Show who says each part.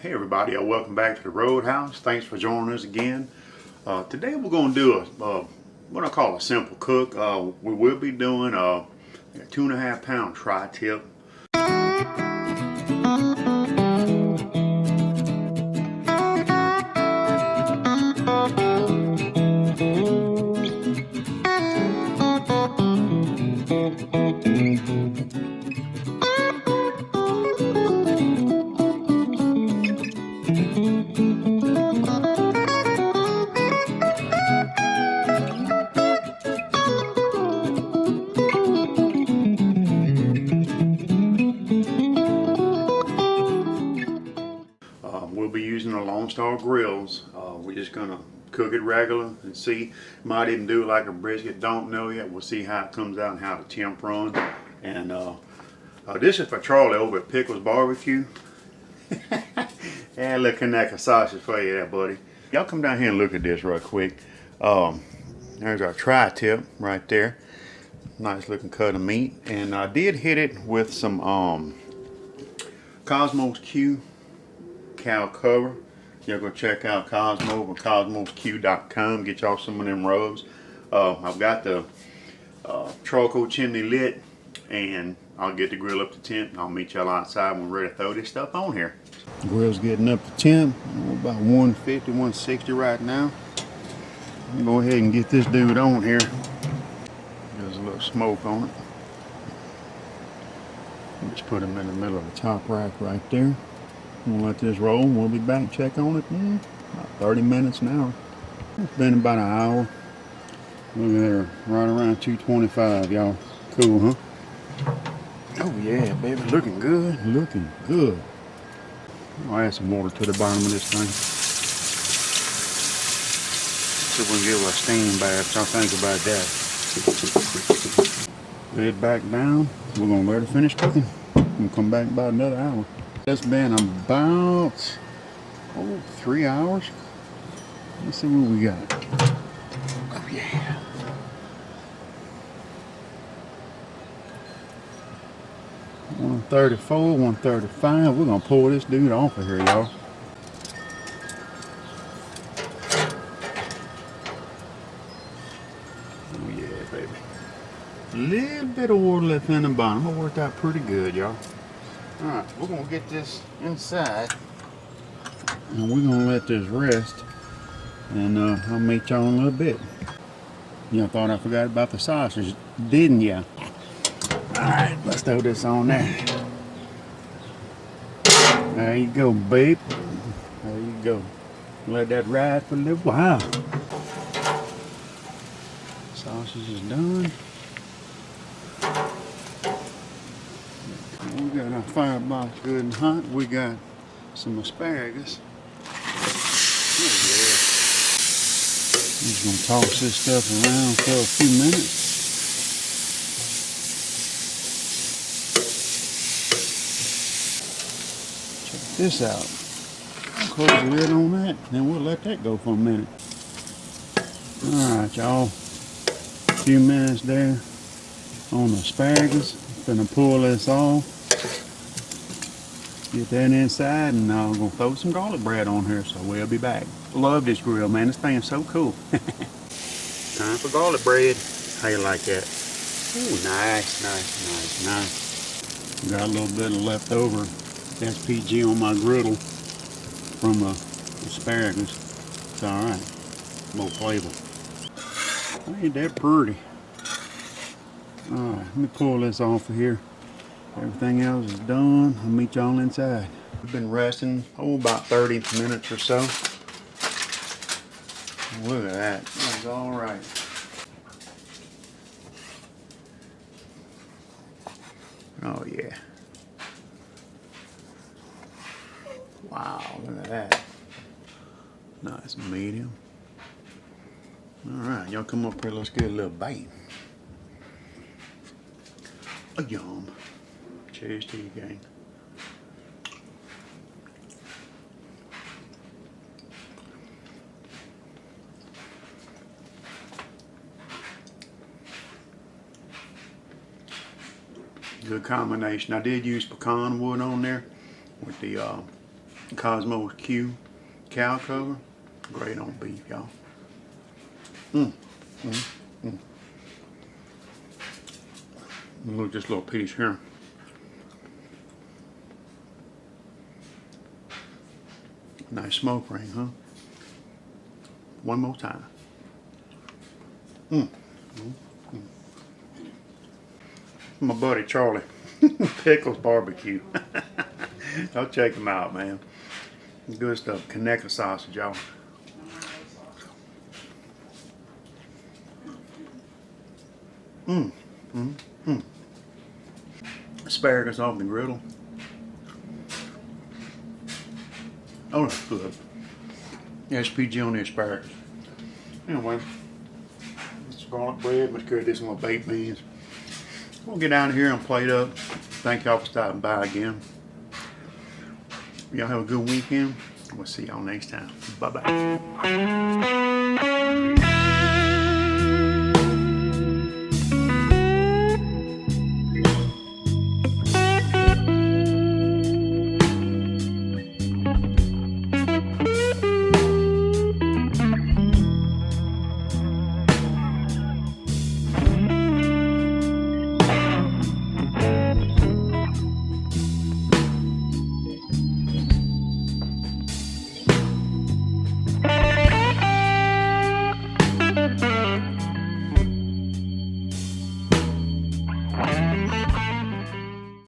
Speaker 1: Hey everybody, welcome back to the Roadhouse. Thanks for joining us again. Today we're going to do what I call a simple cook. We will be doing a 2.5 pound tri-tip. We'll be using a Lone Star Grillz. We're just gonna cook it regular and see. Might even do like a brisket. Don't know yet. We'll see how it comes out and how the temp runs. And this is for Charlie over at Pickles Barbecue. And a little Conecuh sausage for you there, buddy. Y'all come down here and look at this real quick. There's our tri-tip right there. Nice looking cut of meat. And I did hit it with some Cosmos Q cow cover. You're gonna check out Cosmo or cosmosq.com. Get y'all some of them rubs. I've got the charcoal chimney lit, and I'll get the grill up to temp. I'll meet y'all outside when we're ready to throw this stuff on here. The grill's getting up to temp. We're about 150, 160 right now. Let me go ahead and get this dude on here. There's a little smoke on it. Just put him in the middle of the top rack right there. We'll let this roll. We'll be back, check on it in about 30 minutes now. It's been about an hour. Look at there, right around 225, y'all. Cool, huh? Oh yeah, baby, looking good, looking good. I'll add some water to the bottom of this thing. See if we can give it a steam bath. Y'all think about that. Lid back down. We're gonna let it finish cooking. We'll come back in about another hour. It's been about 3 hours. Let's see what we got. Oh yeah. $134, $135. We're gonna pull this dude off of here, y'all. Oh yeah, baby. A little bit of water left in the bottom. It worked out pretty good, y'all. Alright, we're going to get this inside, and we're going to let this rest, and I'll meet y'all in a little bit. Y'all thought I forgot about the sausage, didn't ya? Alright, let's throw this on there. There you go, babe. There you go. Let that ride for a little while. Sausage is done. We got our firebox good and hot. We got some asparagus. Oh yeah. I'm just gonna toss this stuff around for a few minutes. Check this out. Close the lid on that, then we'll let that go for a minute. Alright, y'all. A few minutes there on the asparagus. Gonna pull this off. Get that inside, and I'm gonna throw some garlic bread on here, so we'll be back. Love this grill, man. This thing is so cool. Time for garlic bread. How you like that? Ooh, nice, nice, nice, nice. Got a little bit of leftover SPG on my griddle from asparagus. It's alright. More flavor. Ain't that pretty? Alright, let me pull this off of here. Everything else is done. I'll meet y'all inside. We've been resting, about 30 minutes or so. Look at that. That's alright. Oh yeah. Wow, look at that. Nice medium. Alright, y'all come up here, let's get a little bite. A yum. Cheers to you, gang. Good combination. I did use pecan wood on there with the Conecuh cow cover. Great on beef, y'all. Look, this little piece here. Nice smoke ring, huh? One more time. My buddy Charlie, Pickles Barbecue. Y'all check him out, man. Good stuff. Conecuh sausage, y'all. Asparagus off the griddle. Oh, that's good. SPG on the asparagus. Anyway, this garlic bread. Let's carry this on my baked beans. We'll get down here and plate up. Thank y'all for stopping by again. Y'all have a good weekend. We'll see y'all next time. Bye-bye.